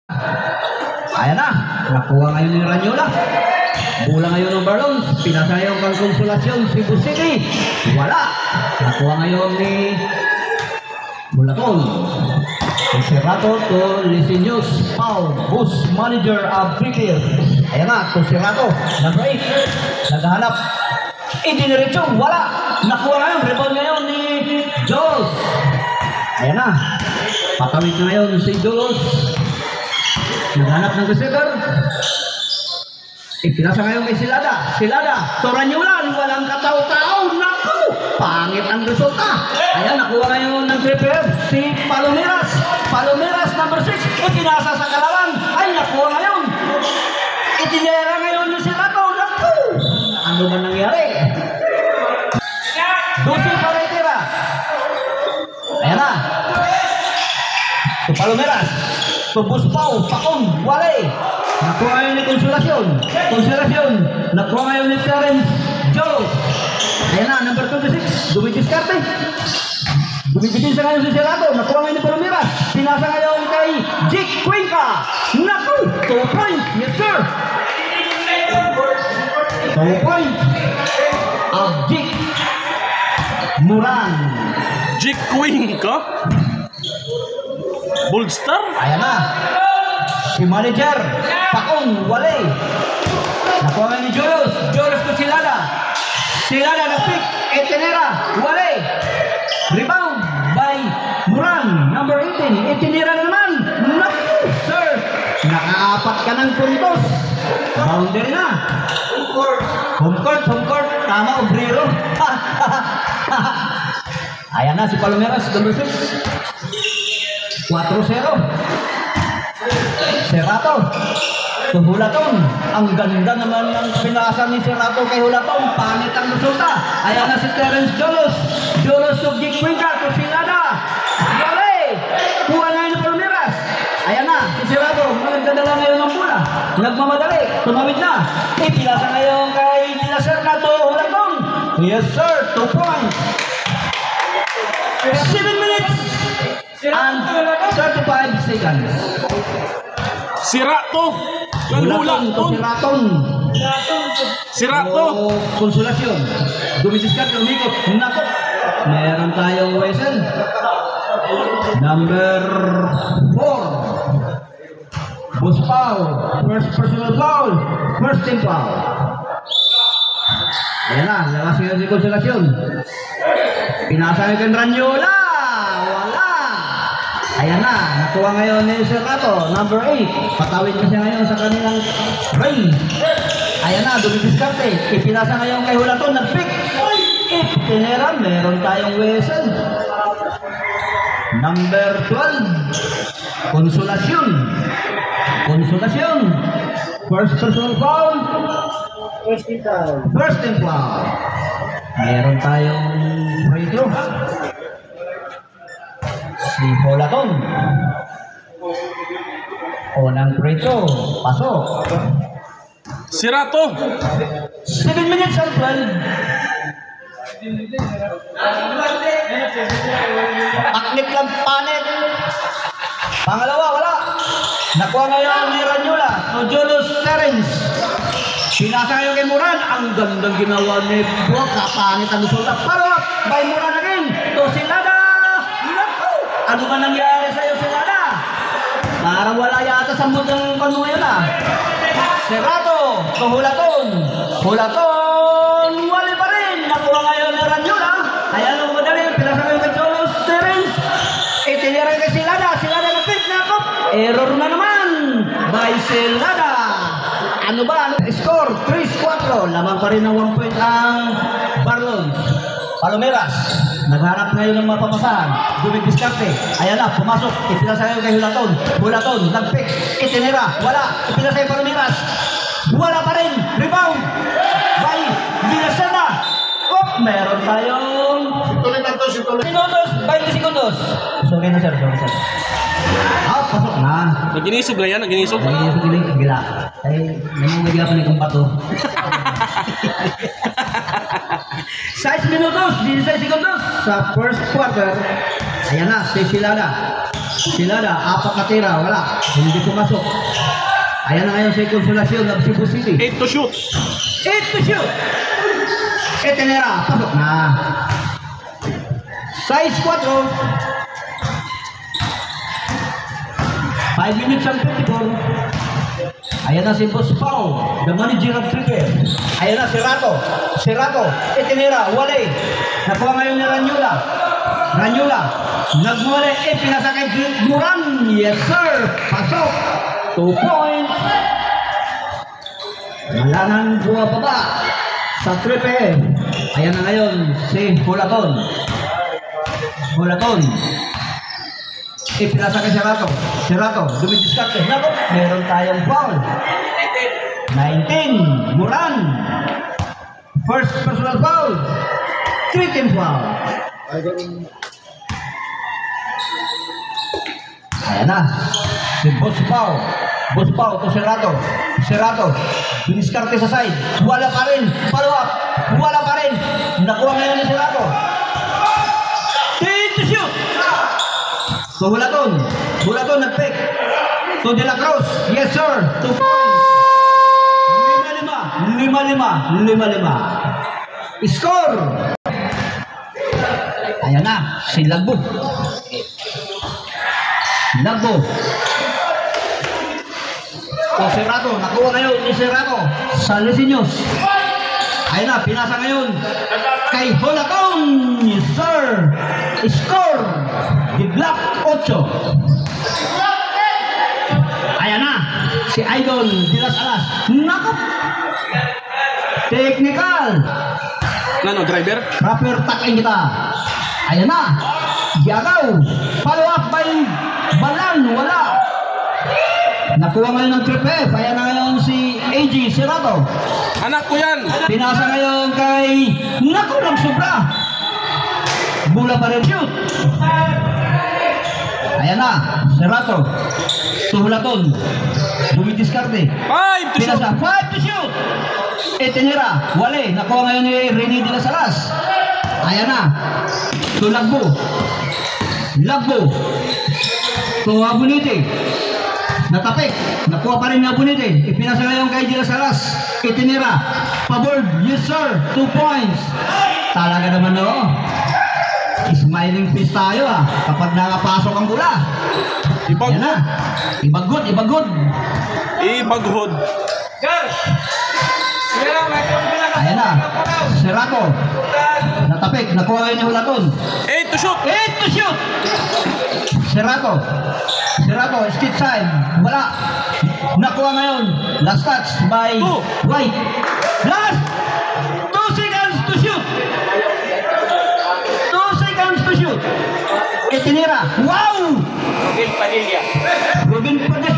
Ayan na, nakuha ngayon ni Ranyola. Bola ngayon ng Barlones, pinasa ngayon kang Konsolasyon, Cebu City. Wala. Nakuha ngayon ni Bulaton. Conservato to Lisinyos, Paul, bus manager of Brickier. Ayan na, Conservato, number 8. Naghahanap. Idiniretso, wala. Nakuha ngayon, rebound ngayon ni Jolos. Ayan na, patawid na ngayon si Jolos. Naghanap ng receiver. Ipinasa ngayon kay Silada. Silada, Toranyulan, walang kataw-tao. Naku, pangit ang resulta. Ayan, nakuha ngayon ng prepare si Palomeras. Palomeras, number 6. Ipinasa sa Kalawang. Ay, nakuha ngayon. Itinera ngayon ni Silado. Naku, ano ba nangyari? Dusi para itira. Ayan na. Si Palomeras. Tubos Pau, Pakong, Wale. Nakuha ngayon ni Konsolasyon. Konsolasyon. Nakuha ngayon ni Terence Jolos. Ayan na, number 26. Dumidiskarte. Dumibitin sa ngayon si Serrado. Nakuha ngayon ni Palomeras. Pinasa ngayon kay Jake Cuenca. Naku, 2 points. Yes, sir. 2 points. Of Jake Moran. Jake Cuenca? Bulstar? Ayan na. Si manager, Pakong, Wale. Nakuha nga ni Julius. Julius to Silada. Silada na pick. Etenera, Wale. Rebound by Moran, number 18. Etenera na naman. Naku, sir. Nakaapat ka ng puntos. Boundary na. Home court. Tama, obrero. Ayan na si Palomeras, number 6. 4-0. Serrato to Hulaton. Ang ganda naman ng pinasa ni Serrato kay Hulaton. Pangit ang resulta. Ayan na si Terence Jolos. Jolos to Jake Cuenca to Silada. Wale. Kuha na yung Palomeras. Ayan na si Serrato. Maganda lang ngayon ang bola. Nagmamadali. Tumawid na. Ipilasa ngayon kay Serrato to Hulaton. Yes sir. 2 points. 7 minutes and 35 seconds. Sirato. Siraton. Sirato. Konsolasyon. Dumidiskarte, umikot. Naku. Meron tayong whistle. Number 4. Bus foul. First personal foul. First team foul. Ayan na. Lakas ngayon si Konsolasyon. Pinasa ngayon kay Ranyola. Wala. Ayan na. Nakuha ngayon ni Serrato. Number 8. Patawid na siya ngayon sa kanilang range. Ayan na. Dumidiskarte. Ipinasa ngayon kay Hulaton. Nag-pick. Itinera. Meron tayong whistle. Number 12. Konsolasyon. First personal foul. First team foul. Meron tayong free throw. Si Hulaton. Unang free throw. Pasok. Sirato. 7 minutes and 12. Aklit lang panit. Pangalawa, wala. Nakuha ngayon ni Ranyola. So, Julius Terence. Pinasa ngayon kay Moran. Ang gandang ginawa ni Buwak. Kapangit ang resulta. Follow up by Moran again. To Silada. Naku! Ano ba nangyari sa'yo, Silada? Parang wala yata sa mood ng panuha yun ah. Serrato. To Hulaton. Wali pa rin. Nakuha ngayon ni Ranyola. Ayan ang madali. Pinasa ngayon kay Julius Terence. Itinira kay Silada. Silada na pick na ako. Error na naman. By Silada. Ano ba? Score 3-4. Lamang pa rin ng 1 point ang Barlones. Palomeras. Nagharap ngayon ng mga papasahan. Dumidiskarte. Ayan na, pumasok. Ipinasa ngayon kay Hulaton. Nag-pick. Itinira. Wala. Ipinasa kay Palomeras. Wala pa rin. Rebound. By Villasana. Meron tayong minutos. 20 segundos. Sorry na sir. Pasok na. Naginisog lang yan, naginisog. Naginisog lang yung gila. Ay, namumagila pa ni kong bato. 6 minutos, 16 segundos sa first quarter. Ayan na, si Silada. Silada, apat na tira, wala. Hindi pumasok. Ayan na ngayon si Consolacion ng Cebu City. 8 to shoot. 8 to shoot. Etenera, pasok na. Size 4. 5 minutes and 54. Ayan na si Boss Pao, the manager of Trigger. Ayan na si Rato. Si Rato, Etenera, wale. Nakuha ngayon ni Ranyula. Ranyula, nagmuli, pinasakay si Duran. Yes sir, pasok. 2 points. Malanan buwa baba sa 3 PM. Ayan na ngayon si Hulaton. Hulaton. Pinasakay si Rato. Si Rato, dumidiskarte. Nako, meron tayong foul. 19. Muran. First personal foul. 3-team foul. Ayan na. Si Boss Pao. Boss Pao to si Rato. Si Rato. Diniskarte sa side. Wala pa rin. Follow up. Wala pa rin. Nakuha ngayon ni si Rato. To shoot. To Hulaton. Hulaton nag-pick. To De La Cruz. Yes sir. 2 points. 5-5. Score. Ayan na. Si Lagbo. Lagbo. O Serrato, nakuha ngayon ni Serrato sa Lesinos. Ayun na, pinasa ngayon kay Hulaton. Yes sir. Score. The Black 8. Ayan na, si Idol Dilas Alas. Nakap. Technical. Ano, driver? Rapper takin kita. Ayan na. Yagaw. Follow up by Balan. Wala. Nakuha ngayon ng triple F. Ayan na ngayon si AG Serrato. Anak ko yan. Pinasa ngayon kay nakulang sobra. Bula pa rin shoot. Ayan na. Serrato. Tuhulaton. Dumidiskarte. 5 to shoot. Pinasa. 5 to shoot. Etenera. Wale. Nakuha ngayon ni Rene de las Alas. Ayan na. To Lagbo. Lagbo. To Abunite. Natapik. Nakuha pa rin ni Abunite. Ipinasa ngayon kay de las Alas. Etenera. Pabord. Yes sir. 2 points. Talaga naman no. Smiling face tayo kapag nakapasok ang bola. Ayan na. Ibagod. Ibagod. Ibaghod. Ayan na. Serrato. Natapik. Nakuha ngayon ni Hulaton. 8 to shoot. 8 to shoot. Serrato. Serrato. Skid side. Wala. Nakuha ngayon. Last touch by White. Last 2 seconds to shoot. 2 seconds to shoot. Etenera. Wow. Ruben Padilla. Ruben Padilla.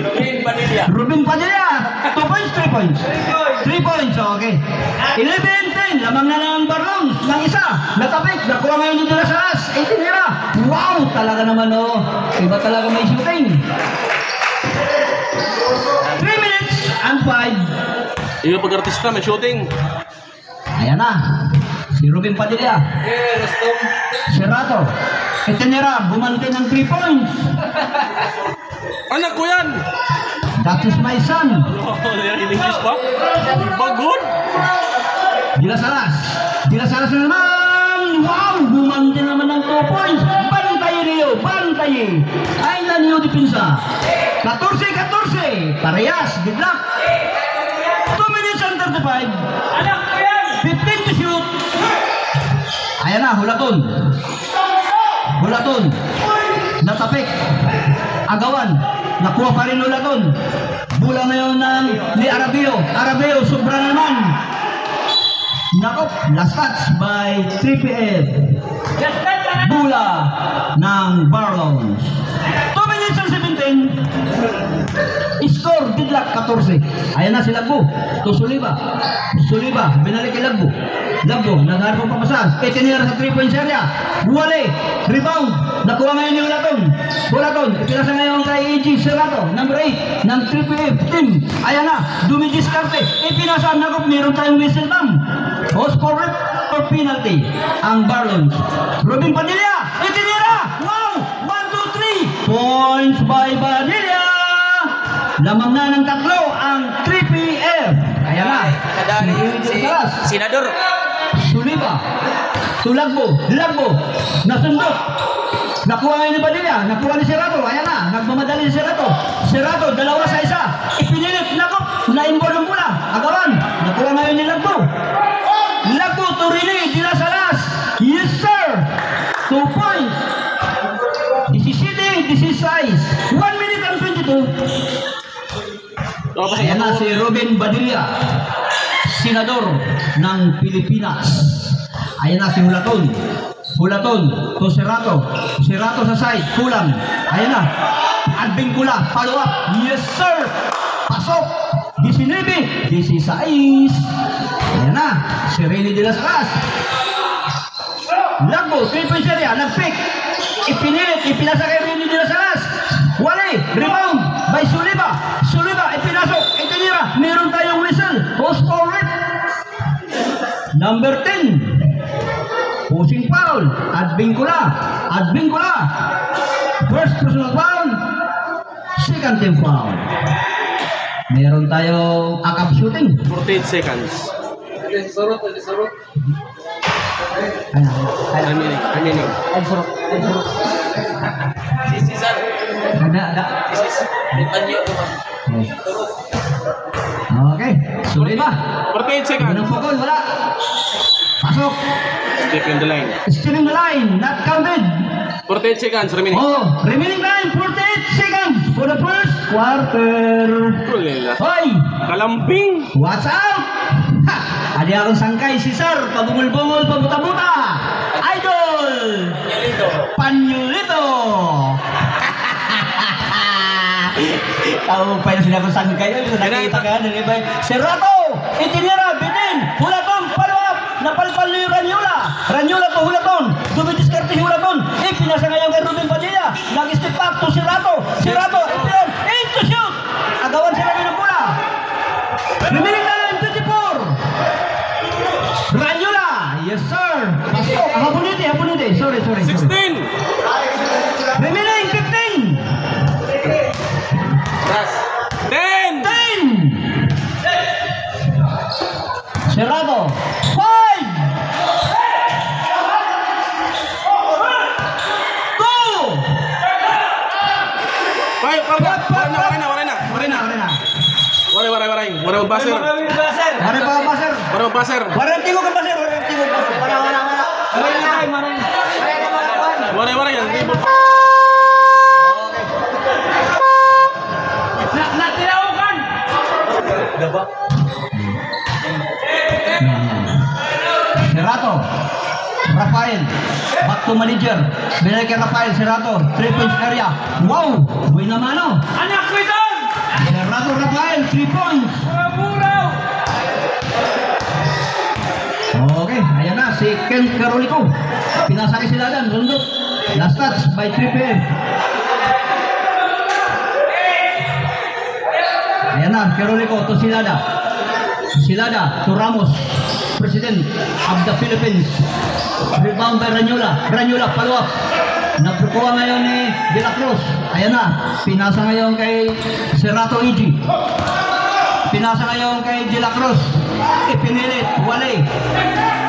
Ruben Padilla. Ruben Padilla. 2 points, 3 points. 3 points, okay. 11-10. Lamang na ng Barlongs. Ng isa. Natapik. Nakuha ngayon dito na sa as. Etenera. Wow. Talaga naman iba talaga may shooting. 3 minutes and 5. Iba pag-artista, may shooting. Ayan na. Si Ruben Padilla. Serrato. Etenera. Bumante ng 3 points. Anak ko yan. That is my son. Oh, in English pa? Ibaghod. Dilas Alas. Dilas Alas na naman. Wow. Bumante naman ng 2 points. Bantay Rio. Bantay. Ay na niyo dipinsa. 14-14. Parehas. Good luck. 2 minutes and 35. Anak ko yan! 15 to shoot. Ayan na, Hulaton. Hulaton. Natapik. Agawan. Nakuha pa rin Hulaton. Bula ngayon ni Arabeo. Arabeo, sobra na naman. Nakop. Last touch by 3PF. Bula ng Barlows. 2 minutes and 17. Score, good luck, 14. Ayan na si Lagbo. To Suliba. Suliba, binalik kay Lagbo. Lagbo, nagharap pa pasas. Etenera sa 3-point area. Wale, rebound. Nakuha ngayon ni Hulaton. Hulaton, ipinasa ngayon kay AG Serrato, number 8 ng 3PF team. Ayan na, dumidiskarte. Ipinasa, nakop, meron tayong whistle bomb. Host for penalty ang Barlons. Robin Padilla, itinira! Wow! 1, 2, 3! Points by Padilla! Lamang na ng tatlo ang 3PF. Ayan na. Si Senador. Suliba. Tulagbo. Lagbo. Nasundot. Nakuha ngayon ni Padilla. Nakuha ni Serato. Ayan na. Nagmamadali ni Serato. Serato, 2-1. Ipinilit. Nakop. Na-inboard ang bola. Agawan. Nakuha ngayon ni Lagbo. Lagbo. Turini. Dinasalas. Yes, sir. 2 points. This is shooting. This is size. 1 minute and 22. Ayan na si Robin Badilla, senador ng Pilipinas. Ayan na si Hulaton. Hulaton to Serato. Serato sa side, kulang. Ayan na. Adbing kula, follow up. Yes sir. Pasok. 19, 16. Ayan na. Si Rene de las Casas. Lagbo, 3-point area, nag-pick. Ipinilit, ipinasa kay Rene de las Casas. Wale, rebound by Suliba. Suliba, ipinasok, itinira. Meron tayong whistle. Post forward. Number 10. Pushing foul. Advincula. Advincula. First personal foul. Second team foul. Meron tayong akap shooting. 48 seconds. Ay, surok. Si Cesar. Ada. Panyo. Okay, Suliba. 48 seconds. Unang pukol, wala. Pasok. Step in the line. Still in the line, not counted. 48 seconds remaining. Oh, remaining time, 48 seconds for the first quarter. Kulila. Hoy, Kalamping. what's up? Ha! Adi akong sangkay, si Sir, pabungol-bungol, pabuta-buta. Idol! Panyulito! Tahu pa yung sila kong sangkay. Nakita ka, nalibay. Serato! Itinira, bitin! Hulaton, follow up! Napalpal ni Ranyola! Ranyola to Hulaton! Dumidiskarte si Hulaton! Pinasa ngayon kay Ruben Padilla! Nag-step back to Serato! Serato! Ipilan! Into shoot! Agawan sila ng bola! Remaining na lang 24! Ranyola! Yes sir! Pasok! Hapuniti! Sorry. 16. Remaining 15! 10. 10! Serato! 5! 2! Wala baser. Mari pa baser. Wala baser. Warang tingog ka baser. Wala yan. Natilaukan. Daba. Serato. Rafael. Back to manager. Binalik kay Rafael. Serato. 3 points area. Wow! Buhay na mano. Anak ko ito. Serato Rafael. 3 points. Buraw. Okay. Ayan na. Si Ken Carolico. Pinasakay sila dan. Rundot. Last touch by 3PM. Ayan na. Carolico to Silada. Silada to Ramos. President of the Philippines. Rebound by Ranyola. Ranyola, follow up. Nagkukuha ngayon ni De La Cruz. Ayan na. Pinasa ngayon kay Serato Iji. Pinasa ngayon kay De La Cruz. Ipinilit. Wale.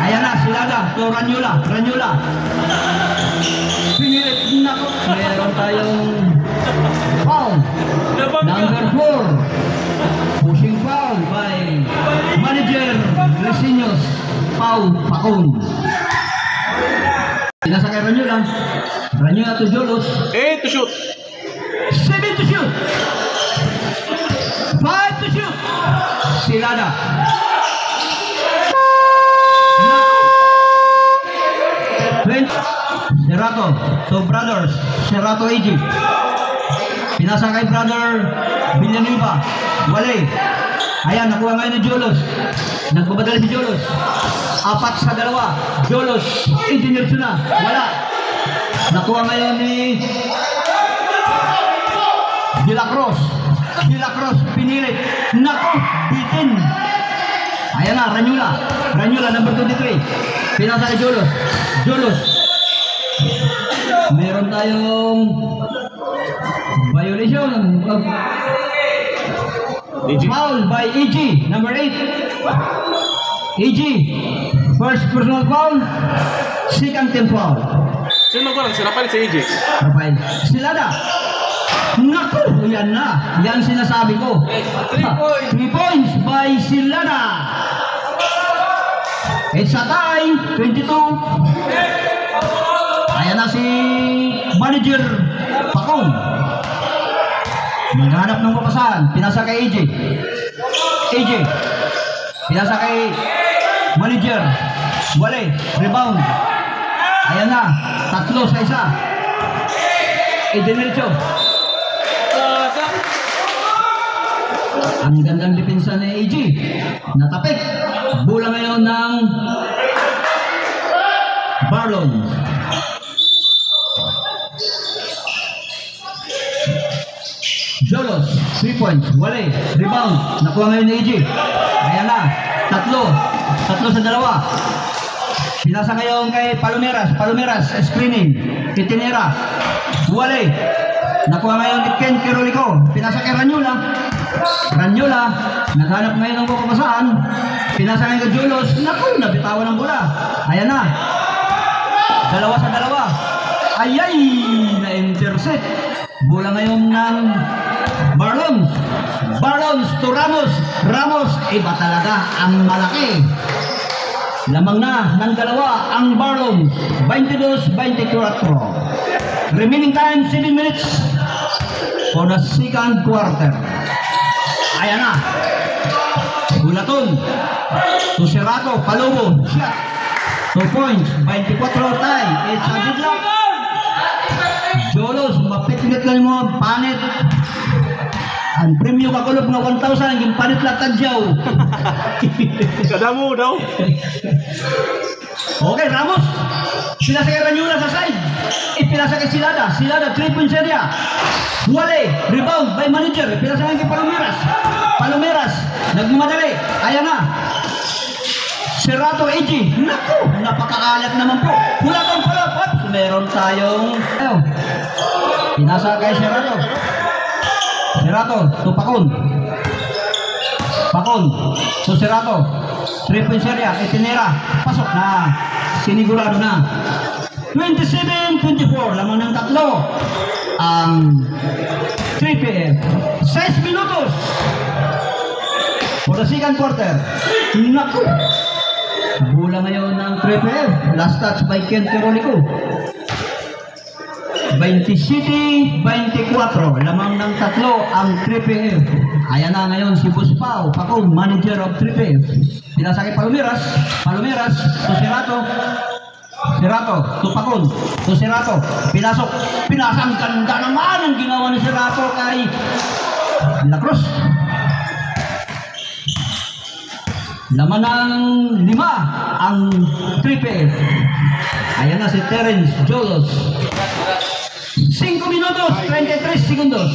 Ayan na. Silada to Ranyola. Ranyola. Pinilit. Nako. Meron tayong foul. Number 4. Pushing foul by manager Resinos Pau Pacon. Pinasa kay Ranyola. Ranyola to Jolos. 8 to shoot. 7 to shoot. 5 to shoot. Silada. Serato to Brothers. Serato AG. Pinasa kay Brother Villanueva. Wale. Ayan, nakuha ngayon ni Jolos. Nagbabadala si Jolos. 4-2. Jolos. Engineer na. Wala. Nakuha ngayon ni De La Cruz. De La Cruz pinilit. Naku, bitin. Ayan na, Ranyula. Ranyula, number 23. Pinasa kay Julos. Julos. Meron tayong violation. Foul by EG, number 8. EG. First personal foul. Second team foul. Sino ko lang? Si Rafael, si AJ. Rafael. Silada. Naku, yan na. Yan sinasabi ko. 3 points by Silada. It's a tie. 22. Ayan na si manager Pacong. Naghanap ng papasahan. Pinasa kay AJ. AJ. Pinasa kay manager. Wale. Rebound. Ayan na. 3 sa isa. Edenelcho. Ang gandang depensa ni AJ. Natapik. Bola ngayon ng Barlon. Jolos, 3 points. Wale, rebound. Nakuha ngayon ni AJ. Ayan na. 3 sa 2. Pinasa ngayon kay Palomeras. Palomeras, screening. Itinera. Wale. Nakuha ngayon ni Ken Kirolico. Pinasa kay Ranyula. Ranyula. Naghanap ngayon ng pupapasaan. Pinasa ngayon kay Jolos. Naku, nabitawan ng bola. Ayan na. 2 sa 2. Ayay! Na-intercept. Bola ngayon ng Barlon. Barlon to Ramos. Ramos, iba talaga ang malaki. Lamang na ng 2 ang Barlon. 22-24. Remaining time 7 minutes for the second quarter. Ayan na. Bulaton. Tuserato. Palobo. Shot. 2 points. 24 tie. It's a deadlock. Jolos. Mapitnit lang mo. Panit. Ang premium kakulog na 1,000. Yung panit lang tadyaw. Kadamo daw. Okay, Ramos. Pinasa kay Ranyula sa side. Ipinasa kay Silada. Silada, 3-point area. Wale. Rebound by manager. Pinasa kay Palomeras. Palomeras. Nagmamadali. Ayan na. Serato AG. Naku, napakakalat naman po. Hulatang palapat. Meron tayong... Pinasa kay Serato. Serato, to Pacon. Pacon, to Serato. 3-point area. Itinera. Pasok na. Sinigurado na. 27-24. Lamang ng 3. Ang 3PF. 6 minutos. For the second quarter. Naku. Bola ngayon ng 3PF. Last touch by Ken Kirolico. 27-24. Lamang ng 3 ang 3PF. Ayan na ngayon si Boss Pao Pacong, manager of 3PF. Pinasa kay Palomeras. Palomeras to Serato. Serato to Pacong. To Serato. Pinasok. Pinasang ganda naman ang ginawa ni Serato kay Lacrosse. Laman ng 5 ang 3PF. Ayan na si Terence Jolos. 5 minutos, 23 segundos.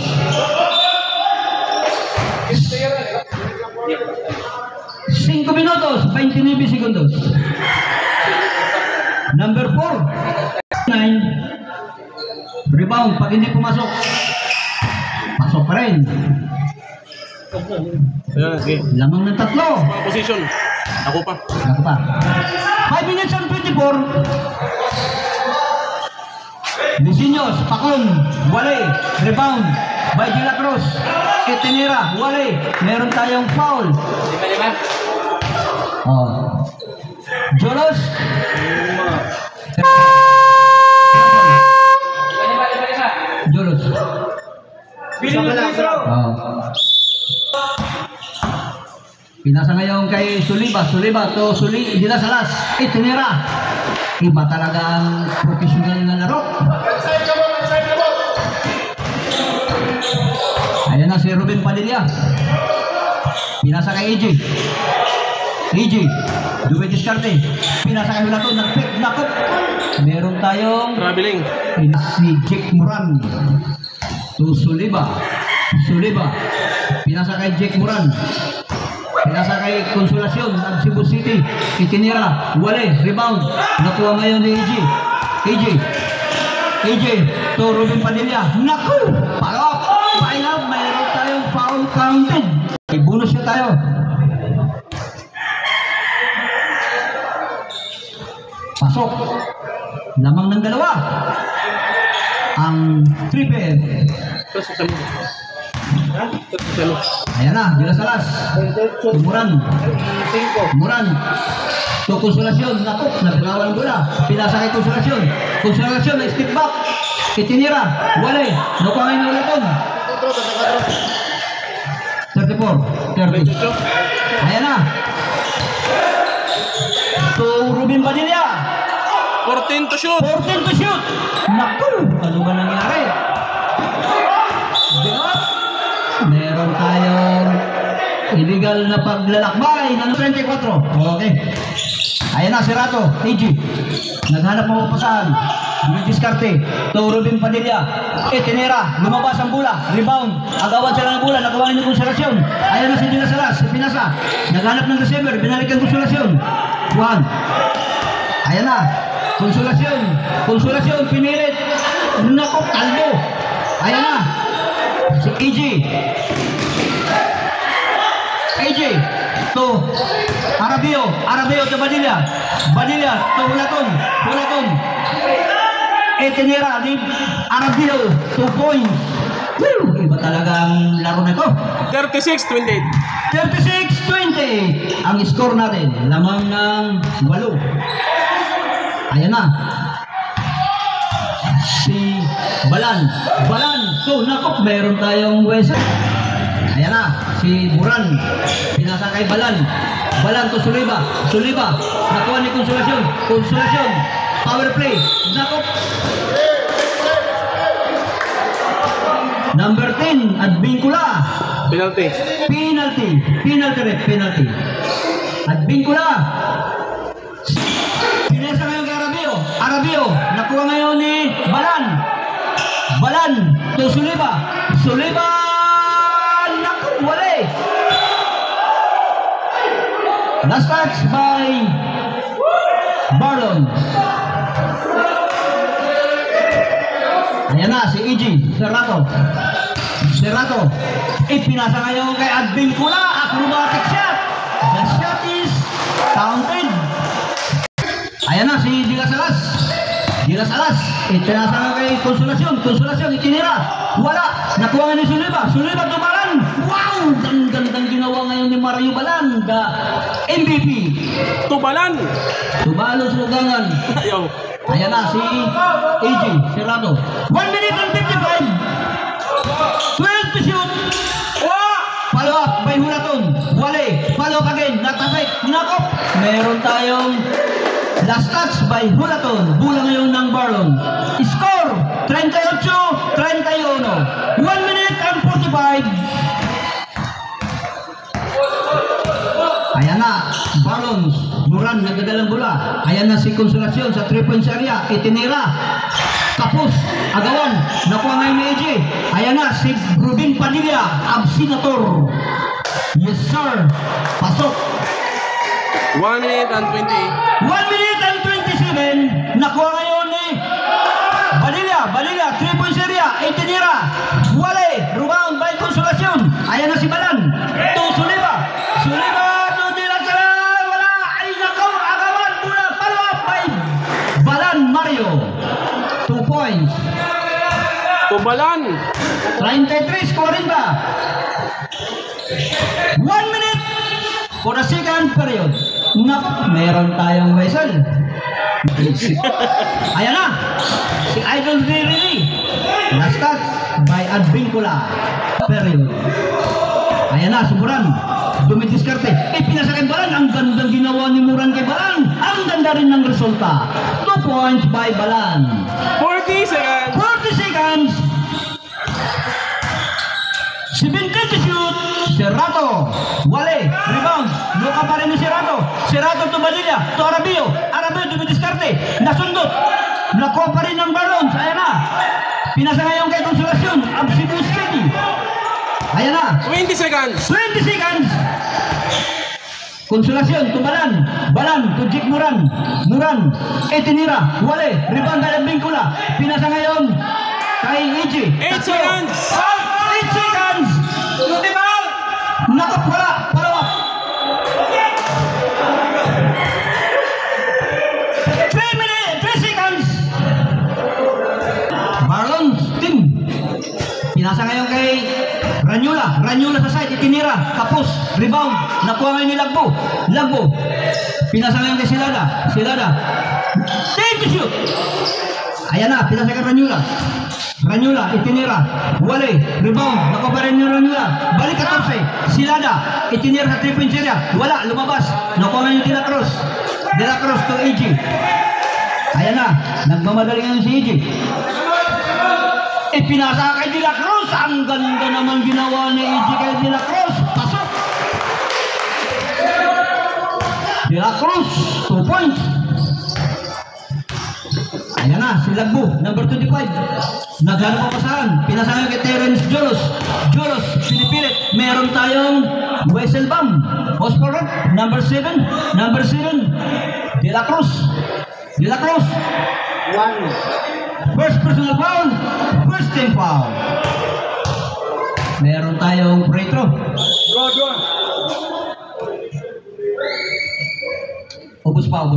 5 minutos, 29 segundos. Number 4. 9. Rebound, pag hindi pumasok. Pasok pa rin. Ayan, okay. Lamang ng 3. Mga position. Ako pa. Ako pa. 5 minutes and 24. Disinyos, Pacong, Wale, rebound by De La Cruz. Itinira, Wale, meron tayong foul. 5. Oh. Jolos. Jolos. Oh. Pinasa ngayon kay Suliba. Suliba to Dila Salas. Itinira. Iba talaga ang professional na laro. Ayan na si Ruben Padilla. Pinasa kay AJ. AJ. Duwe diskarte. Pinasa kay Hulaton. Nag-pick. Nakop. Meron tayong Traveling. si Jake Moran. To Suliba. Suliba. Pinasa kay Jake Moran. pinasa kay Consolacion ng Cebu City. Itinira, Wale, rebound. Nakuha ngayon ni AJ to Ruben Padilla. Naku! Palok! Painap! Mayroon tayong foul counted. May bonus na tayo. Pasok. Lamang ng dalawa. Ang triple. Tapos sa mo. Tapos sa mo. Ayan na, Gilas Alas. Tumuran. To Consolacion. Naku! Naglawan bola. Pinasa kay Consolacion. Consolacion na step back. Itinira. Wale. Nakuha ngayon ulit doon. 34. 30. Ayan na. To Ruben Padilla. 14 to shoot. 14 to shoot. Naku! Ano ba nangyari? Meron tayong illegal na paglalakbay ng 24. Okay. Ayan na, si Rato. AG. Naghanap mo pasahan. Diskarte. To Ruben Padilla. Itinira. Lumabas ang bola. Rebound. Agawan sila ng bola. Nagawa niyo Consolacion. Ayan na si Gilas Alas. Pinasa. Naghanap ng receiver. Binalik ang Consolacion. Juan. Ayan na. Consolacion. Pinilit. Naku, kalbo. Ayan na. Si AJ to Arabio to Badilla to Hulaton Itinira ni Arabio 2 points. Iba talaga ang laro na ito. 36-28. 36-20 ang score natin. Lamang ng 8. Ayan na si Balan to nakop. Meron tayong Wesa. Ayan na, si Buran. Pinasa kay Balan to Suliba. Nakuha ni Consolacion. Power play. Nakop. Number 10, Advincula. Penalty. Penalty. Advincula. Pinasa ngayon kay Arabio. Nakuha ngayon ni Balan to Suliba. Wale. Last touch by Barlon. Ayan na si EG. Serrato. Ipinasa ngayon kay Advincula. Acrobatic shot. The shot is counted. Ayan na si Gilas Alas. Ipinasa ngayon kay Consolacion. Itinira. Wala. Nakuha nga ni Suliba to Balan. Wow! Gandang ginawa ngayon ni Mario Balan. The MVP. Tubalan. Tubalos lugangan. Ayaw. Ayan na si AJ. Serrano. 1 minute and 55. 12 to shoot. Follow up by Hulaton. Wale. Follow up again. Natasik. Nakop. Meron tayong last touch by Hulaton. Bola ngayon ng Barlon. Score 38-31. 1 minute and 45. Ayan na. Barlon. Duran nagdadalang bola. Ayan na si Consolacion sa 3-point area. Itinira. Tapos. Agawan. Nakuha ngayon ni AJ. Ayan na si Ruben Padilla. Absinator. Yes sir. Pasok. 1 minute and 20. 1 minute and 27. Nakuha ngayon ni Badilla. 3-point area. Itinira. Wale. Rebound by Consolacion. Ayan na si Balan. To Suliba to Dilacera. Wala. Ay nakaw. Agawan. Bola. Follow up by Balan Mario. 2 points. Tubalan. 33-40. 1 minute for the second period. Meron tayong whistle. Ayan na. Si Idol Riri. Last touch by Advincula. Period. Ayan na, si Muran. Dumidiskarte. Pinasa kay Balan. Ang gandang ginawa ni Muran kay Balan. Ang ganda rin ng resulta. 2 points by Balan. 40 seconds. 40 seconds. 17 to shoot. Serrato. Wale. Rebound. Luka pa rin ni Serrato. Serrato to Badilla. To Arabio. Dumidiskarte. Nasundot. Nakuha pa rin ng Barlon. Ayan na. Pinasa ngayon kay Consolacion. Cebu City. Ayan na. 20 seconds. 20 seconds. Consolacion, Tubalan, Balan, Tujik Muran, Etinira, Wale, rebound dari Bingkula, pinasa ngayon kay Iji. 8 seconds! 8 seconds! Nakap, wala, palawak. 3 seconds! Marlon, team. Pinasa ngayon kay Ranyula sa side, itinira, tapos, rebound, nakuha ngayon ni Lagbo, pinasa ngayon kay Silada, take the shoot, ayan na, pinasa kay Ranyula, itinira, Wale, rebound, nakuha pa rin ni Ranyula, balik 14, Silada, itinira sa 3-point area, wala, lumabas, nakuha ngayon De La Cruz to EG, ayan na, nagmamadali ngayon si EG, ipinasa kay De La Cruz. Ang ganda naman ginawa ni EG kay De La Cruz. Pasok. De La Cruz, 2 points. Ayan na, si Lagbo, number 25. Naghanap ang pasahan. Pinasa ngayon kay Terence Jolos, pinipilit. Meron tayong Weselbam. Hosporot, number 7. De La Cruz. 1. First personal foul, first team foul. Meron tayong free throw. Ubus pa.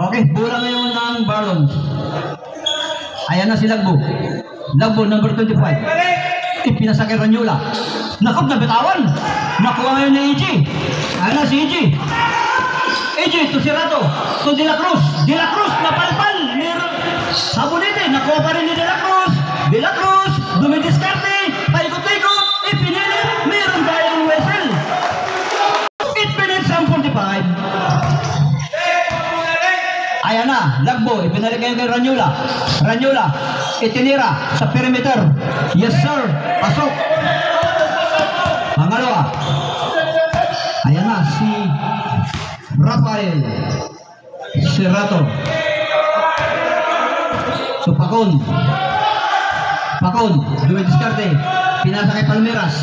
Okay, bola ngayon ng Barlons. Ayan na si Lagbo, number 25. Ipinasa kay Ranyula. Nakap na bitawan. Nakuha ngayon ni EG. Ayan na si EG. To Serato, to De La Cruz, napalpal, meron, Sabonete, nakuha pa rin ni De La Cruz, dumidiskarte, paikot-ikot, ipinilit, meron tayong Wessel. 8 minutes and 45. Ayan na, Lagbo, ipinalik ngayon kay Ranyula, itinira sa perimeter, yes sir, pasok. Pangalawa, ayan na, si Rafael Serato. So Pacon, dumidiskarte, pinasa kay Palmeras.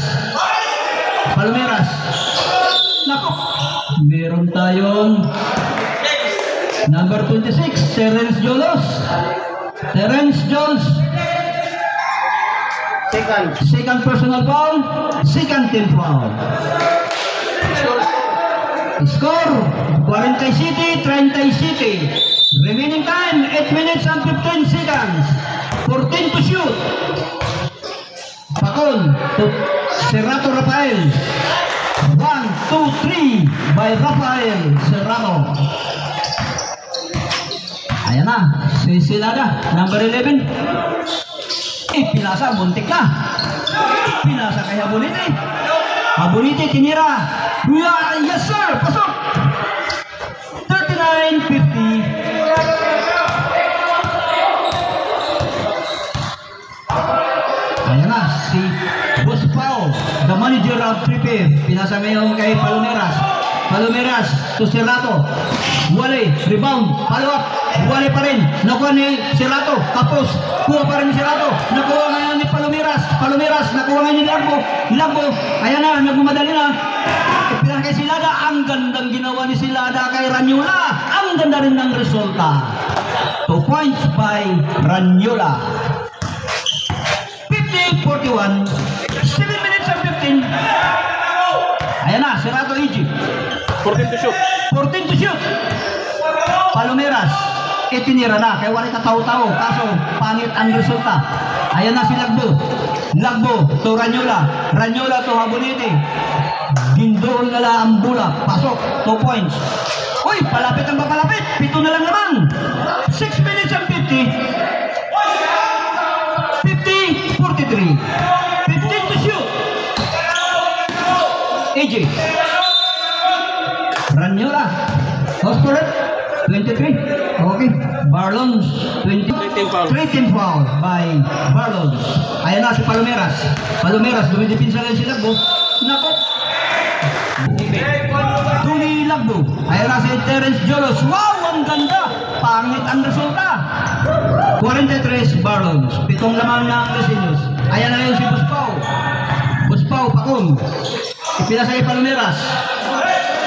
Nako, meron tayong number 26, Terence Jones. Second personal foul, second team foul. Score 40 City. Remaining time 8 minutes and 15 seconds. 14 to shoot. Pacon to Serato Rafael. 1, 2, 3 by Rafael Serato. Ayan na, si Silada, number 11. Pinasa, buntik na. Pinasa kay Habonite, tinira. Yes sir, pasok. 39-50. Ayan na, si Boss Pao, the manager of Prepare. Pinasa ngayon kay Palomeras to Serato. Wale, rebound, follow up. Wale pa rin. Nakuha ni Serato. Tapos, kuha pa rin ni Serato. Nakuha ngayon ni Palomeras. Nakuha ngayon ni Lagbo. Ayan na, nagmamadali na. Ipinasa kay Silada. Ang gandang ginawa ni Silada kay Ranyula. Ang ganda rin ng resulta. 2 points by Ranyula. 50-41. 7 minutes and 15. Ayan na, Serato EG. 14 to shoot. Palomeras, itinira na, kaya wala kataw-taw, kaso pangit ang resulta. Ayan na si Lagbo to Ranyula to Habonite. Gindool na lang ang bola, pasok, 2 points. Uy, palapit, 7 na lang naman. 6 minutes and 50. 50-43. 15 to shoot. AJ Ranyula, Hospital 23. Okay, Barlons 20. 3 foul by Barlons. Ayan na si Palomeras, dumidipinsa lang si Lagbo. Nako, Tuni Lagbo. Ayan na si Terence Jolos. Wow, ang ganda. Pangit ang resulta. 43 Barlons. 7 lamang na ang Lesinos. Ayan na yun si Boss Pau Pacon. Ipinasa kay Palomeras.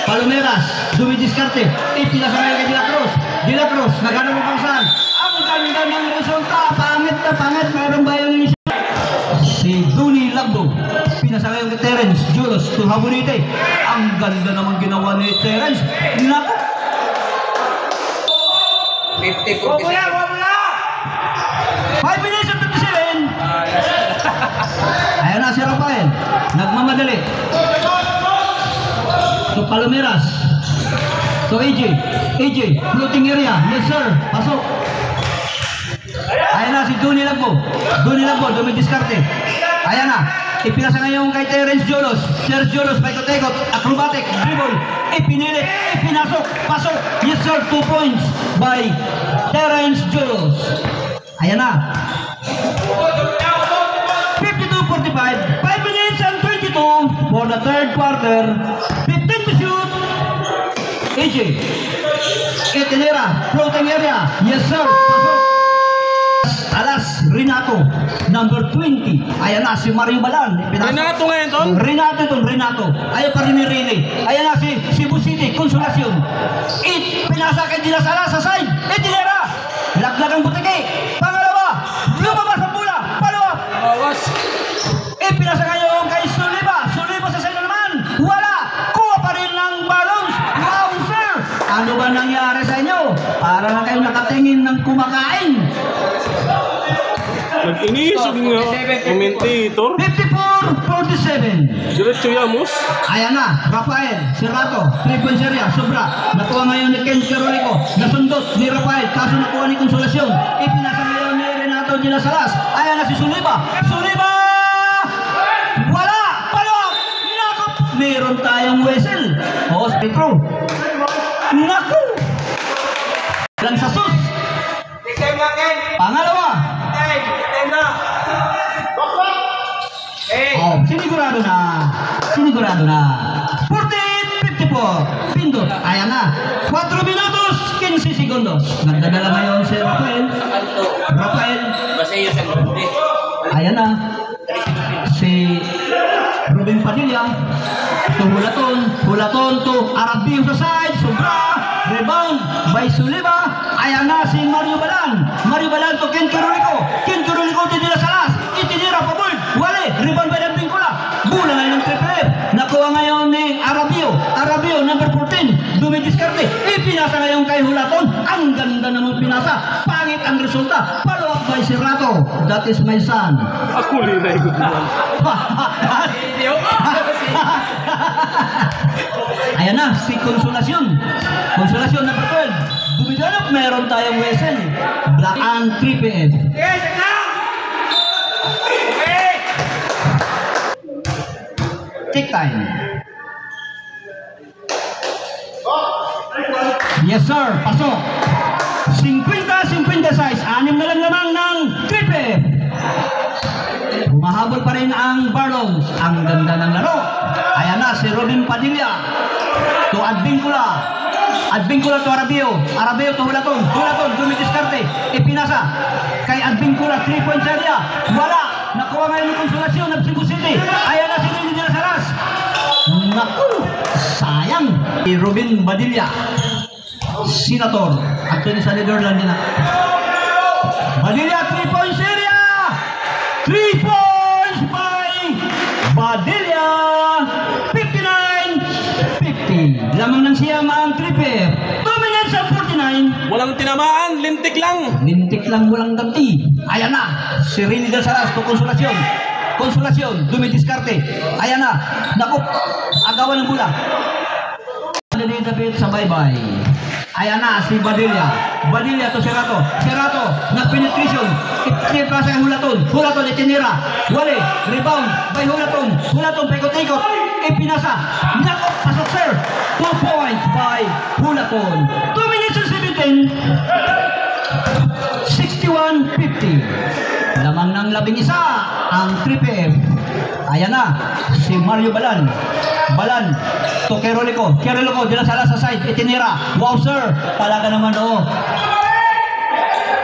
Palomeras, dumidiskarte. Ipinasa kay De La Cruz. De La Cruz, naghanap ng pangsan. Ang ganda ng resulta. Pangit na pangit. Mayroong violation. Si Duni Lagdo. Pinasa kay Terence Julos to Habonite. Ang ganda naman ginawa ni Terence. Naku. 50-47. 5 minutes and 57. Ayan na si Rafael. Nagmamadali. To Palomeras. To AJ. AJ, floating area. Yes sir. Pasok. Ayan na si Duni Lagbo. Duni Lagbo, dumidiskarte. Ayan na. Ipinasa ngayon kay Terence Jolos. Terence Jolos, paikot-ikot, acrobatic, dribble. Ipinilit, ipinasok, pasok. Yes sir, 2 points by Terence Jolos. Ayan na. 52-45, 5 minutes and 22 for the third quarter. 15 to shoot. AJ. Etenera, floating area. Yes sir, pasok. Alas, Renato, number 20. Ayan na, si Mario Balan. Renato ngayon, Ton? Renato itong, Renato. Ayan pa rin ni Rene. Ayan na, si Cebu City, Consolacion. Pinasa kay Dila Sala sa side. Etenera. Laglag ang butiki. Pangalawa, lumabas ang bola. Palawa. Bawas. Pinasa ngayon kay Suliba. Suliba sa side naman. Wala. Kuha pa rin ng balons. Wow, sir. Ano ba nangyari sa inyo? Para na kayo nakatingin ng kumakain. Nag-inisog nga. Commentator. 54-47. Diretso Yamos. Ayan na, Rafael, Serrato, 3-point area, sobra. Nakuha ngayon ni Ken Carolico, nasundot ni Rafael, kaso nakuha ni Consolacion. Ipinasa ngayon ni Renato de las Salas. Ayan na si Suliba. Suliba! Wala! Palok! Nakop! Meron tayong whistle. O, Petro. Naku! Lang sa sus. Pangalawa. Oh, sinigurado na. Sinigurado na. 48-54. Pindot. Ayan na. 4 minutos, 15 segundos. Nagdadala ngayon si Rafael. Rafael. Basayo sa grupo. Ayan na. Si Ruben Padilla. To Hulaton. Hulaton to Arabio sa side. Sobra. Rebound by Suliba. Ayan na si Mario Balan. Mario Balan to Ken Carolico. Ken Carolico to Dila Salas. Itinira pa ball. Wale. Rebound by Lambingula. Bula na ng triple F. Nakuha ngayon ni Arabio. Arabio number 14. Dumidiskarte. Ipinasa ngayon kay Hulaton. Ang ganda naman pinasa. Pangit ang resulta. Follow up by Serrato. That is my son. Ako linay ko naman. Ayan na, si Consolacion. Consolacion number 12. Bumiganap, meron tayong whistle. Black and 3 PM. Take time. Yes sir, pasok. 50-56, 6 na lang lamang ng 3 PM. Humahabol pa rin ang Barlows. Ang ganda ng laro. Ayan na si Robin Padilla. To Advincula. Advincula to Arabio. Arabio to Hulaton. Hulaton, dumidiskarte. Ipinasa kay Advincula. 3-point area. Wala. Nakuha ngayon ng Consolacion ng Cebu City. Ayan na si Rene de las Salas. Naku. Sayang. Si Robin Padilla. Senator. Actually sa Netherlands din na. Padilla, 3-point area. 3 points by Padilla. 59-50. Lamang ng siyam ang triple. 2 minutes and 49. Walang tinamaan. Lintik lang. Lintik lang, walang ganti. Ayan na. Si Rene de las Salas to Consolacion. Consolacion. Dumidiskarte. Ayan na. Naku. Agawan ng bola. Elizabeth sa bye-bye. Ayan na si Badilla. Badilla to Serrato. Serrato. Nag-penetration. Ipasa kay Hulaton. Hulaton itinira. Wale. Rebound by Hulaton. Hulaton paikot-ikot. Ipinasa. Nakop. Pasok sir. 2 points by Hulaton. 2 minutes and 17. 61-50. Lamang ng 11 ang 3 PM. Ayan na. Si Mario Balan. Balan. To Carolico. Carolico. Dila Salas sa side. Itinira. Wow sir. Talaga naman oo.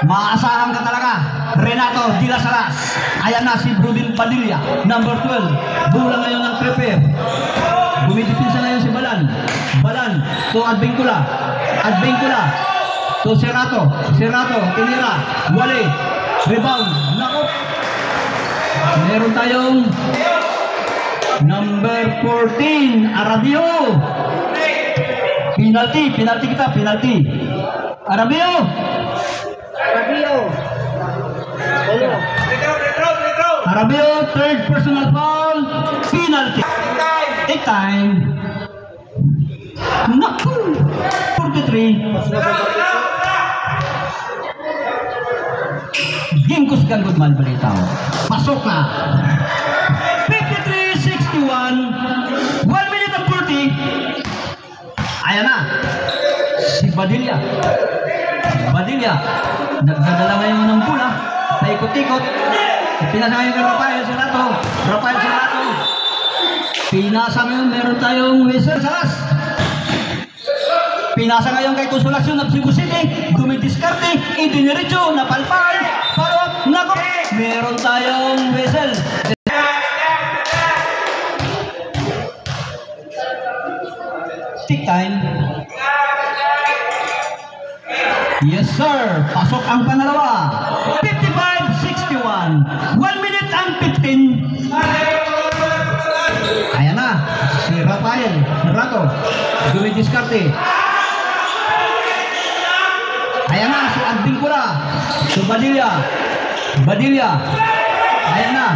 Maasahan ka talaga. Renato de las Alas. Ayan na si Brudin Padilla, number 12. Bola ngayon ng prepare. Bumidipinsa ngayon si Balan. Balan to Advincula. Advincula to Serrato. Serrato, tinira. Wale. Rebound. Nako. Meron tayong number 14, Arabio. Penalty, penalty kita, penalty. Arabio. Arabio. Olo. Arabio, third personal foul, penalty. Take time. Naku. 43. Gingkus ganggod man balitaw. Pasok na. 53-61. 1 minute and 40. Ayan na. Si Badilla. Badilla. Nagdadala ngayon ng bola. Paikot-ikot. Pinasa ngayon kay Rafael Serrato. Rafael Serrato. Pinasa ngayon. Meron tayong Wesel Salas. Pinasa ngayon kay Consolacion ng Cebu City. Dumidiskarte. Idiniretso. Napalpal. Follow-up. Nako. Meron tayong Wesel. Tick time. Yes sir. Pasok ang panalawa. 55-61. 1 minute and 15. Ayan na. Si Rafael Serrato. Dumidiskarte. Ayan na si Advincula. So Badilla. Badilla. Ayan na.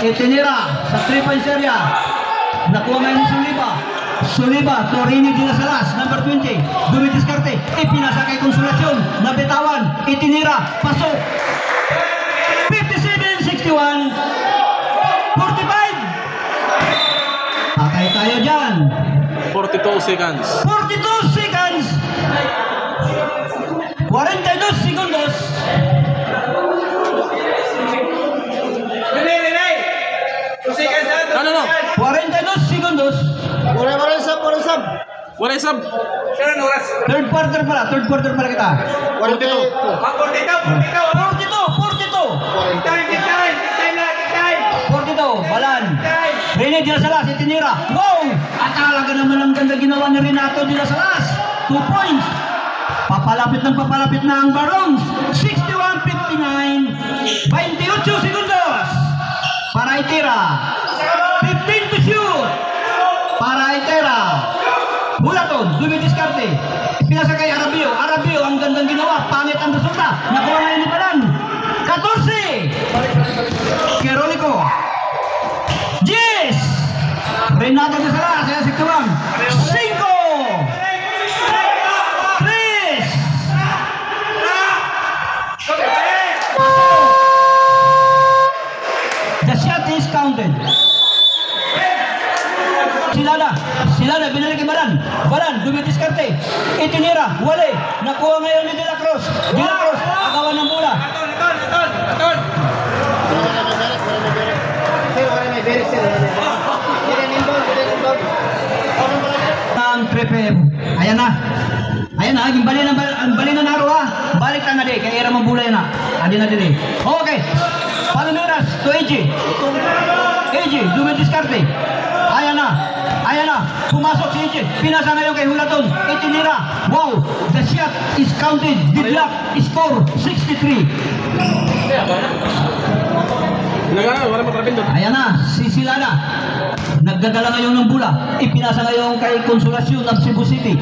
Itinira sa 3-point area. Nakuha ngayon si Suliba. Suliba, Torini de las Alas, number 20. Dumidiskarte. Ipinasa kay Consolacion. Nabitawan. Itinira. Pasok. 57-61. 45. Patay tayo dyan. 42 seconds. 42 seconds. 42 segundos. No. 42 segundos. Waray sub. Third quarter pala kita. 42. 42. Balan. Rene de las Alas, itinira. Wow! At talaga naman ang ganda ginawa ni Renato de las Alas. 2 points. Papalapit na ang Barons. 61-59. 28 segundos. Para itira. 15 to shoot. Para itira. Bulaton, dumidiskarte. Pinasa kay Arabio. Arabio, ang gandang ginawa. Pangit ang resulta. Nakuha ngayon ni Balan. 14. Kerolico. Yes! Renato de Salas, kaya si Tuwang. 5. 3. The shot is counted. Silada, binalik kay Balan. Balan, dumidiskarte. Itinira, wale. Nakuha ngayon ni De La Cruz. De La Cruz, agawan ng bola. Ang prepare. Ayan na, gimbali na naro ha. Balik ka na di, kaya era mabulay na. Adi na di. Okay. Palumiras to AJ. AJ, dumidiskarte. Ayan na, pumasok si AJ. Pinasa ngayon kay Hulaton. Itinira. Wow, the shot is counted. Did luck, score 63. Wala matrapin doon. Ayan na, si Silada. Nagdadala ngayon ng bola. Ipinasa ngayon kay Consolacion ng Cebu City.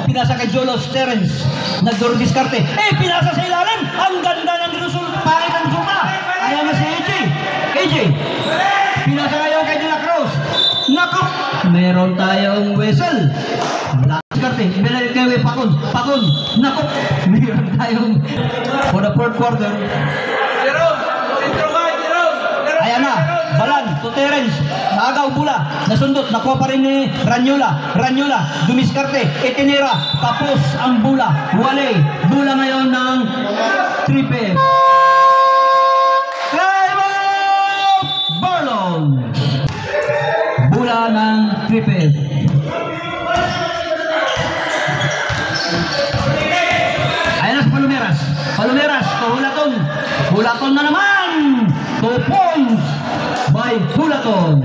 Pinasa kay Jolos Terence. Nagdoro-diskarte. Pinasa sa ilalim. Ang ganda ng resulta. Pangit ang resulta. Ayan na si AJ. AJ. Pinasa ngayon kay De La Cruz. Naku. Meron tayong whistle. Diskarte. Ibinalik kay Pakon. Pakon. Naku. Meron tayong for the fourth quarter. Ayan na, Balan to Terence. Naagaw bola, nasundot, nakuha pa rin ni Ranyola. Ranyola, dumiskarte, itinira, tapos ang bola. Wale, bola ngayon ng triple. Barlon. Bola ng triple. Ayan na si Palumeras. Palumeras, Hulaton. Bulaton na naman. 2 points by Bulaton.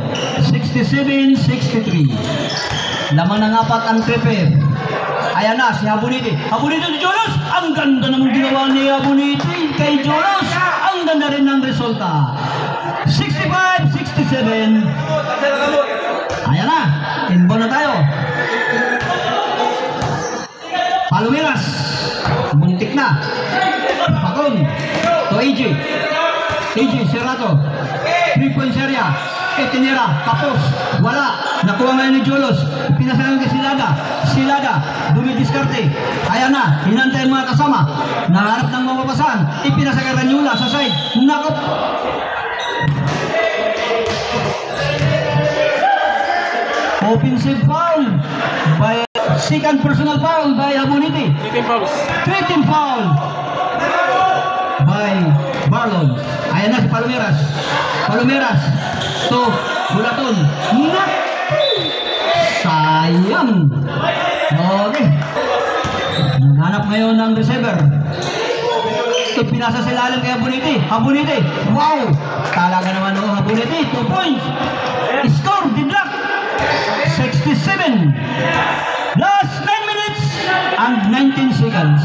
67-63. Lamang ng apat ang triple. Ayan na, si Habuniti. Habuniti ni Jolos. Ang ganda naman ginawa ni Habuniti kay Jolos. Ang ganda rin ng resulta. 65-67. Ayan na. Inbound na tayo. Palumiras. Muntik na. Pakon. To AJ. AJ, Serrato. 3-point area. Tinira. Kapos. Wala. Nakuha ngayon ni Jolos. Pinasalang kay Silada. Silada. Dumidiskarte. Ayan na. Hinantay ang mga kasama. Naharap ng mapapasan. Ipinasakay Ranyula sa side. Nakop. Offensive foul by second personal foul by Habuniti. 3 team Third team foul fouls. by Barlon. Ayan na si Palomeras. Palomeras to Bulaton. Nak! Sayang. Okay. Naghanap ngayon ng receiver. Pinasa sa ilalim kay Habuniti. Habuniti. Wow! Talaga naman Habuniti. 2 points. Score. Didlock. 67. Last 9 minutes and 19 seconds.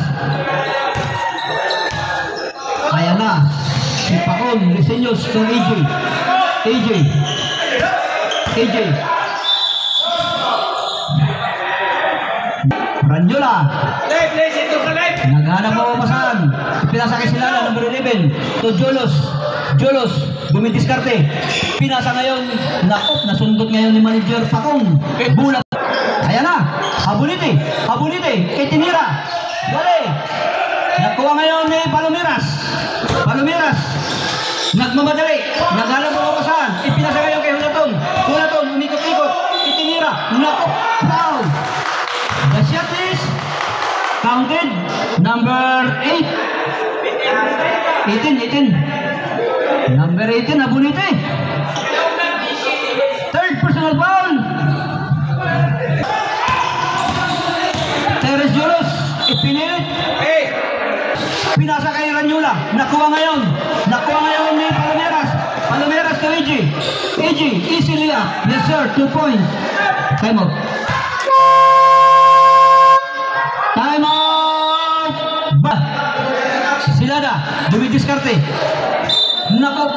Ayan na. Si Pacon. Resenyos to AJ. AJ. AJ. Ranyula. Naghanap mo pasan. Pinasa kay Silala, number 11. To Jolos. Jolos. Dumidiskarte. Pinasa ngayon. Nakop. Nasundot ngayon ni manager Pacon. Bulat. Ayan na. Habuniti. Habuniti. Kay Tinira. Wale. Nakuha ngayon ni Palomeras. Palomeras. Nagmamadali. Naghanap mo pasan. Ipinasa ngayon kay Hulaton. Hulaton. Umikot-ikot. Itinira. Nakop. Foul. The shot is counted. Number 8. 18. Number 18, Habuniti. Third personal foul. Teres Jolos. Ipinilit. Pinasa kay Ranyula. Nakuha ngayon. Nakuha ngayon ni Palomeras. Palomeras to AJ. AJ, easily up. Yes sir, 2 points. Time out. Time out! Silada, dumidiskarte. Nakop.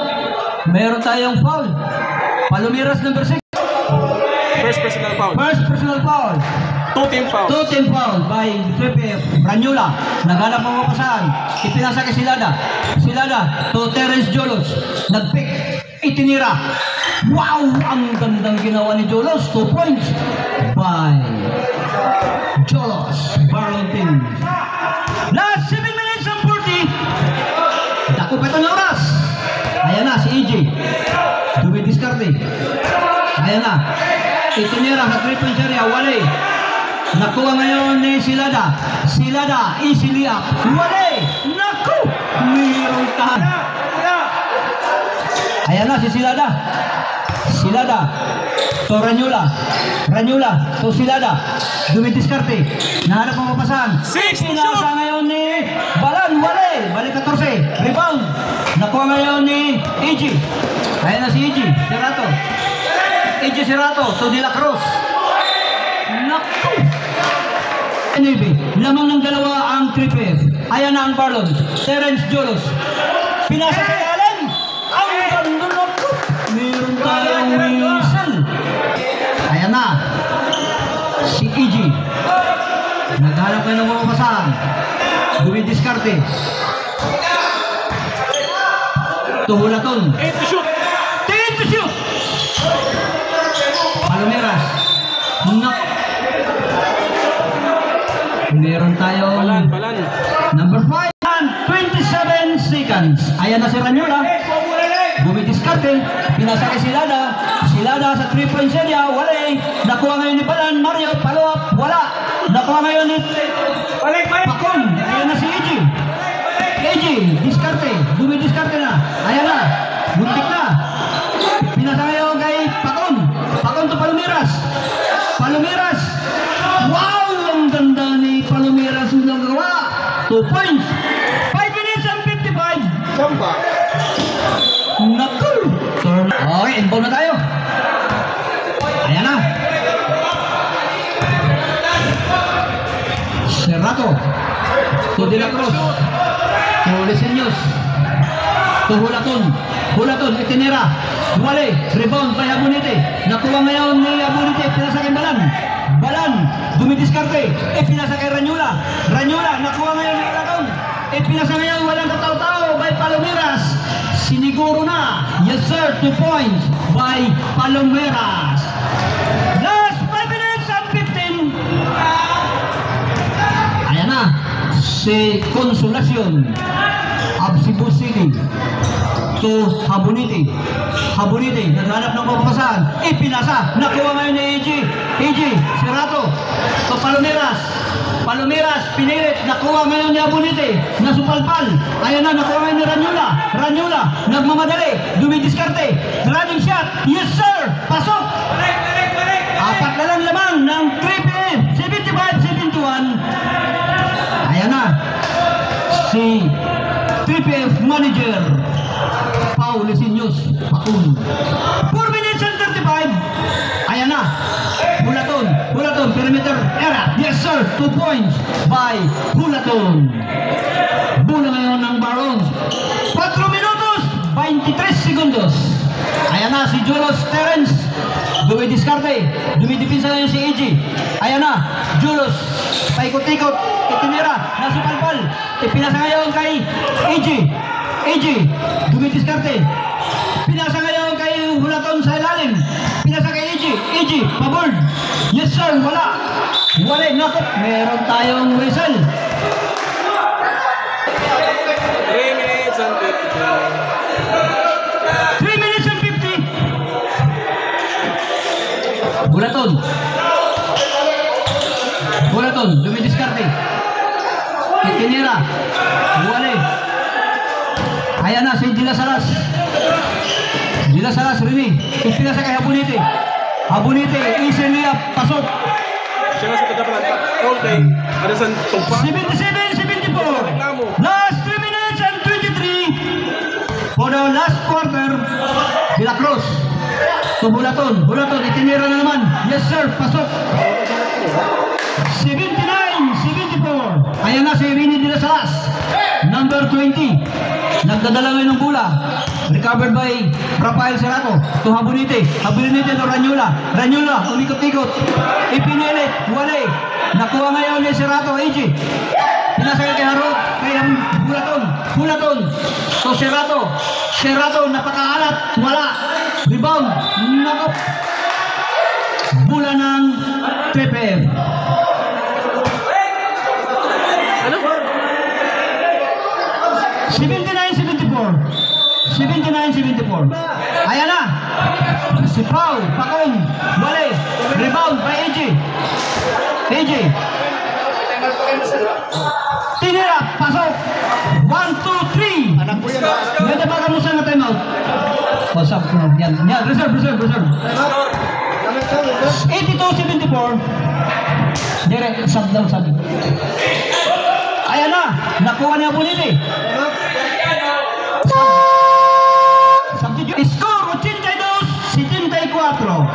Meron tayong foul. Palomeras number 6. First personal foul. First personal foul. 2 team fouls. 2 team foul by Ranyula. Naghanap ang mapasahan. Ipinasa kay Silada. Silada to Terence Jolos. Nagpick. Itinira. Wow! Ang gandang ginawa ni Jolos. 2 points by Jolos. Barlon team. Last 7 minutes and 40. Dakupit ang oras. Ayan na si AJ. Dumidiskarte. Ayan na. Itinira sa 3-point area. Wale. Nakuha ngayon ni Silada. Silada. Easily up. Wale. Naku. Mayroong tahan. Ayan na si Silada. Silada. To Ranyula. Ranyula. To Silada. Dumidiskarte. Nahanap ang mapasahan. Pinasa ngayon ni Balan. Wale. Balik 14. Rebound. Nakuha ngayon ni AJ. Ayan na si AJ. Serrato. AJ Serrato. To De La Cruz. Naku. Anyway, lamang ng dalawa ang triple. Ayan na ang Barlon. Terence Jolos. Pinasa sa ilalim. Ang ganda na po. Meron tayong whistle. Ayan na. Si EG. Naghanap kayo ng mga pasahan. Dumidiskarte. Tuhulaton. 8 to shoot. 10 to shoot. Palomeras. Nak. Meron tayong Balan. number 5 and 27 seconds. Ayan na si Ranyula. Bumidiskarte. Pinasa kay Silada. Silada sa 3-point area. Wale. Nakuha ngayon ni Balan. Mario. Follow up. Wala. Nakuha ngayon ni Pacon. Ayan na si AJ. AJ. Diskarte. Bumidiskarte na. Ayan na. Buntik na. Pinasa ngayon kay Pacon. Pacon to Palomeras. Palomeras. Wow! Ang ganda ni Palomeras yung nagawa. 2 points. 5 minutes and 55. Naku! Okay, inbound na tayo. Ayan na. Serrato. To De La Cruz. To Leseños. To Hulaton. Hulaton, Itinera. Wale, rebound by Abunite. Nakuha ngayon ni Abunite. Pinasa kay Balan. Balan, dumidiskarte. Pinasa kay Ranyula. Ranyula, nakuha ngayon ni Hulaton. Pinasa ngayon, walang kataw-tao by Palomeras. Siniguro na. Yes sir, 2 points by Palomeras. Last 5 minutes and 15. Ayan na. Si Consolacion. Cebu City to Habunite. Habunite, naghanap ng papasahan. Pinasa. Nakuha ngayon ni AG. AG, Serrato. To Palomeras. Palomeras, pinilit. Nakuha ngayon ni Habunite. Nasupalpal. Ayan na, nakuha ngayon ni Ranyula. Ranyula, nagmamadali. Dumidiskarte. Running shot. Yes sir. Pasok. Apat na lang lamang ng 3 PM. 75-71. Ayan na. Si 3PF manager Paul Leseños Pakun. 4 minutes and 35. Ayan na. Hulaton. Hulaton. Perimeter era. Yes sir. 2 points by Hulaton. Bola ngayon ng Barons. 4 minutos 23 segundos. Ayan na si Julos Terence. Dumidiskarte. Dumidipinsa ngayon si AG. Ayan na. Julos. Paikot-ikot. Itinira. Nasupalpal. Pinasa ngayon kay AG. AG. Dumidiskarte. Pinasa ngayon kay Hulaton sa ilalim. Pinasa kay AG. AG. Pabord. Yes sir. Wala. Wala. Nakot. Meron tayong whistle. 3 minutes and 50. 3 minutes and 50. Hulaton. Hulaton. Dumidiskarte. Itinira. Wale. Ayan na si Dila Salas. Dila Salas rini. Ipinasa kay Habunite. Habunite. Easily up. Pasok. Siya nga sa pagkapalan. All day. Ada sa tumpa. 77-74. Last 3 minutes and 23. For the last quarter. De La Cruz. To Hulaton. Hulaton. Itinira na naman. Yes sir. Pasok. 79-74. Ayan na si Rini Dila Salas. Number 20. Nagdadala ngayon ng bola. Recovered by Rafael Serrato. To Habunite. Habunite to Ranyula. Ranyula. Umikot-ikot. Ipinilit. Wale. Nakuha ngayon ni Serrato. AG. Pinasakay kay Haro. Kay Hulaton. Hulaton. To Serrato. Serrato. Napakaalat. Wala. Rebound. Nakop. Bola ng 3PM. Ano? 79-74. 79-74. Ayan na. Si Pau, Pakong, Wale. Rebound by AJ. AJ. Tinira, pasok. 1, 2, 3. Anak ko yan. May tabakan mo sa timeout. Pasok. Yan. Yan. Reserve. 82-74. Direct. Sub down. Ayan na. Nakuha niya po nito eh. Score 82-74.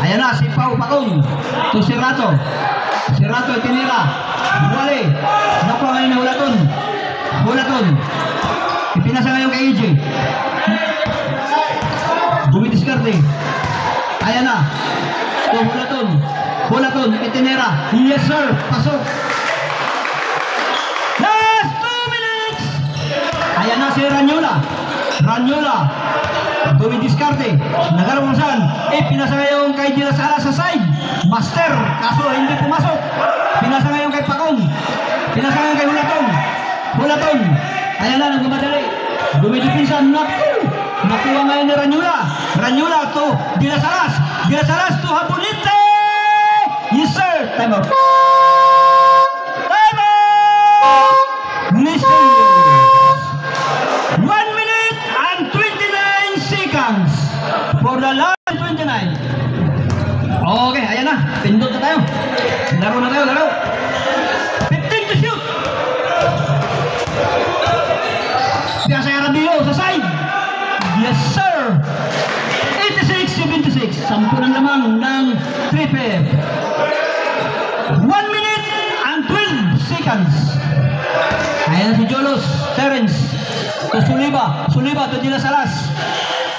Ayan na si Pau Pakong to Serrato. Serrato itinira. Wale. Nakuha ngayon na Hulaton. Hulaton. Ipinasa ngayon kay AJ. Dumidiskarte. Ayan na. To Hulaton. Hulaton itinira. Yes sir. Pasok. Last 2 minutes. Ayan na si Ranyula. Ranyula. Dumidiskarte. Nagarawasan. Pinasa ngayon kay Dila Salas sa side. Master. Kaso hindi pumasok. Pinasa ngayon kay Pakong. Pinasa ngayon kay Hulaton. Hulaton. Ayan na. Nagmamadali. Dumidipinsa. Nakuha ngayon ni Ranyula. Ranyula to Dila Salas. Dila Salas to Habunite. Yes sir. Time out. Time out. Listen. 1 minute and 29 seconds for the last 29. Okay, ayan na. Pindot na tayo. Laro na tayo, laro. 15 to shoot. Biasa Arabio sa side. Yes, sir. 86-76. 10 ng lamang ng 3-5. 1 minute and 12 seconds. Ayan si Jolos. Terence. To Suliba. Suliba to Gilas Alas.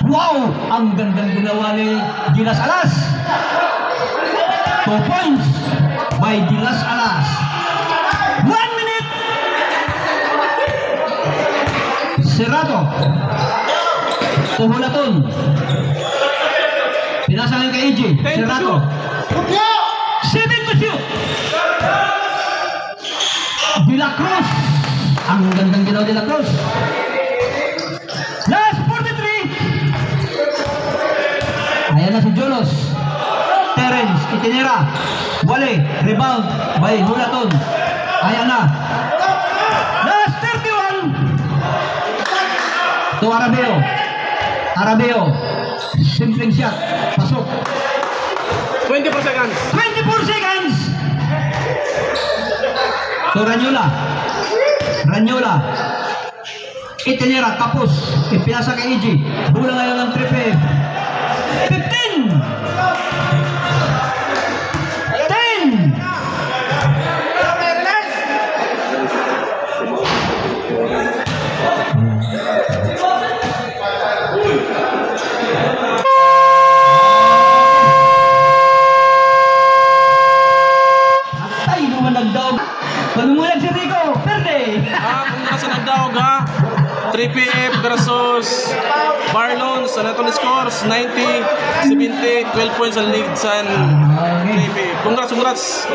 Wow! Ang gandang ginawa ni Gilas Alas. 2 points by Gilas Alas. 1 minute. Serrato. Tuhulaton. Pinasa ngayon kay AJ. Serrato. 7 to shoot. De La Cruz. Ang gandang ginawa De La Cruz. Last 43. Ayan na si Jolos. Terence. Itinera. Wale. Rebound by Hulaton. Ayan na. Last 31. To Arabeo. Arabeo. Simpleng shot. Pasok. 24 seconds. 24 seconds. To Ranyola. Ranyola. Itinera. Tapos. Ipinasa kay EG. Bola ngayon ng 3-5. 15. 10. Ay, lumanagdaw. Panumulag si Rico. Perde. Kung nasa nagdaog ha, 3PF versus Marlon sa natong scores 90-70, 12 points ang lead sa 3PF. Congrats.